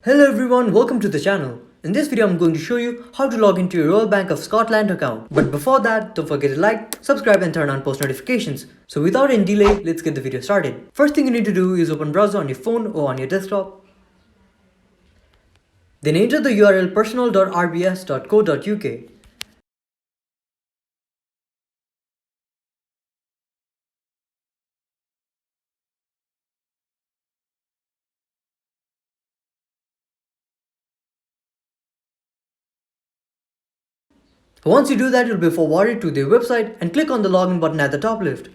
Hello everyone, welcome to the channel. In this video, I'm going to show you how to log into your Royal Bank of Scotland account. But before that, don't forget to like, subscribe and turn on post notifications. So without any delay, let's get the video started. First thing you need to do is open browser on your phone or on your desktop. Then enter the URL personal.rbs.co.uk. Once you do that, you'll be forwarded to their website and click on the login button at the top left.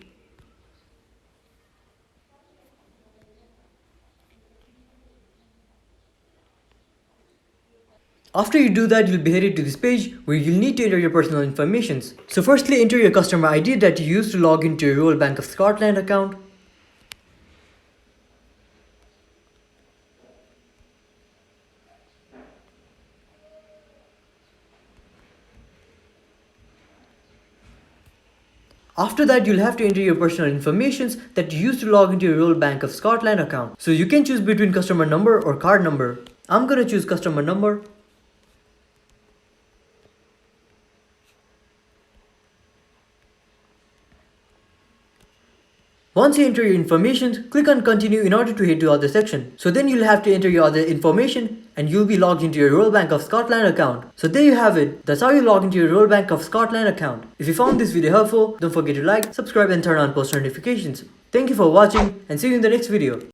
After you do that, you'll be headed to this page where you'll need to enter your personal information. So firstly, enter your customer ID that you use to log into your Royal Bank of Scotland account. After that, you'll have to enter your personal information that you use to log into your Royal Bank of Scotland account. So you can choose between customer number or card number. I'm gonna choose customer number. Once you enter your information, click on continue in order to head to other section. So then you'll have to enter your other information and you'll be logged into your Royal Bank of Scotland account. So there you have it. That's how you log into your Royal Bank of Scotland account. If you found this video helpful, don't forget to like, subscribe and turn on post notifications. Thank you for watching and see you in the next video.